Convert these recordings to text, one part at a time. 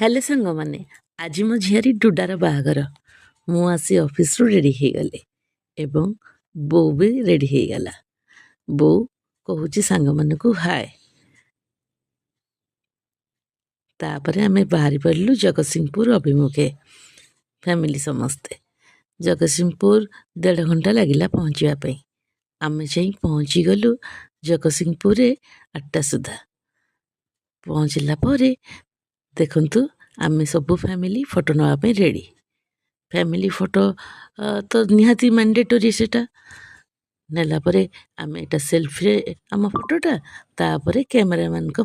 हेले सांग मैंने आज मो झीरी डुडार बाहागर मु आसी ऑफिस रु रेडी हो गले एवं बो भी रेडी हो गला। बो कहूची सांग मन को हाय तापरे आमे बाहरी पड़लु जगतसिंहपुर अभिमुखे फैमिली समस्ते। जगतसिंहपुर 1.5 घंटा लगिला पहुँचापी। आमे जाई पहुँची गलु जगतसिंहपुर 8टा सुधा। पहुँचला परे देखंतु आमे सबु फैमिली फोटो नवापे रेडी। फैमिली फोटो तो निहाती मैंडेटरी सेटा नेला परे आमे एटा सेल्फी रे आम फोटोटा तापरे कैमरामैन को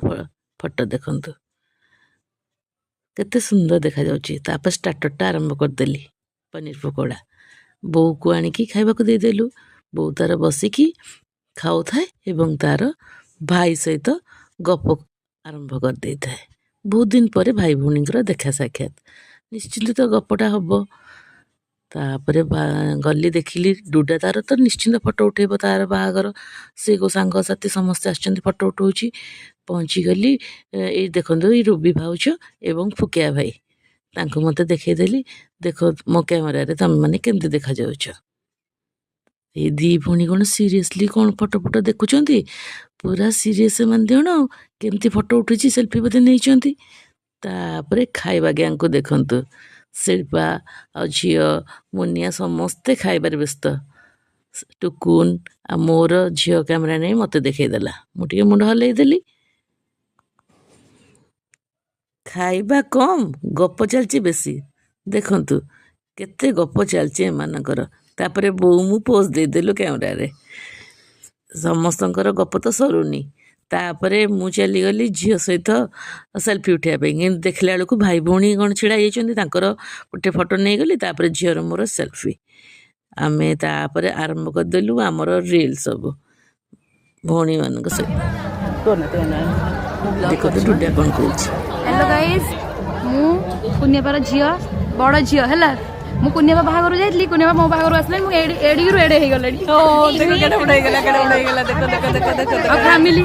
फोटो देखंतु केते सुंदर देखा जाउची। तापर स्टार्टरटा आरंभ कर देली पनीर पकोड़ा। बो को आनी की खाइबा को दे देलु। बो तार बसिकी खाउ थाए एवं तार भाई सहित गप आरंभ कर दे थाए। बहुत दिन पर भाई भौणी देखा साक्षात निश्चिंत तो गपटा हम। तापर गली देखिली डुडा तार तो निश्चिंत फोटो उठेब तार बाहागर से को सांग साथी समस्ते आछंती फोटो उठाउची। पहुँची गली ये देखो ये रूबी भाउज एवं फुकिया भाई तांको मते देखैदेली। देखो मो कैमरा रे तम माने केमती देखा जाउछ। ये दी भौणी कौन सीरियसली कौन फोटो फोटो देखुचंती पूरा सीरियस मन देण केमती फोटो उठुची सेल्फी बदे नहीं। तापरे खाइबा गैंग को देखंतु शिल्पा आ झियो मुनिया समस्ते खाइबार व्यस्त। टुकुन आ मोर झियो कैमरा नहीं मते देखैदेला। मु टिके मुंड हलै देली। खाइबा कम गप चलची बेसी देखंतु केते गप चलची एमानकर। तापरे बो मु पोज दे देलु कैमरा रे समस्तंकर गप तो सरुनी। तापरे मु चली गली झियो सहित सेल्फी उठाइबा पे देखला बेलू भाई भौणी कौन छिड़ा जाकर गोटे फोटो नहीं गली। तापरे झियोर मोर सेल्फी आमे तापरे आरंभ करदेलु आमर रील सब भौणी मान सहित। देखो तो डुडा कौन कहूँ। हेलो गाइस मु कुनियापार झियो बड़ झियो है मु कुनियापा बाहागर जाइली। कुनियापा मो बाहागर आसले मु एडी रु एडे हे गलेडी। ओ देखो केडे बडे गला देखो देखो देखो देखो देखो फैमिली।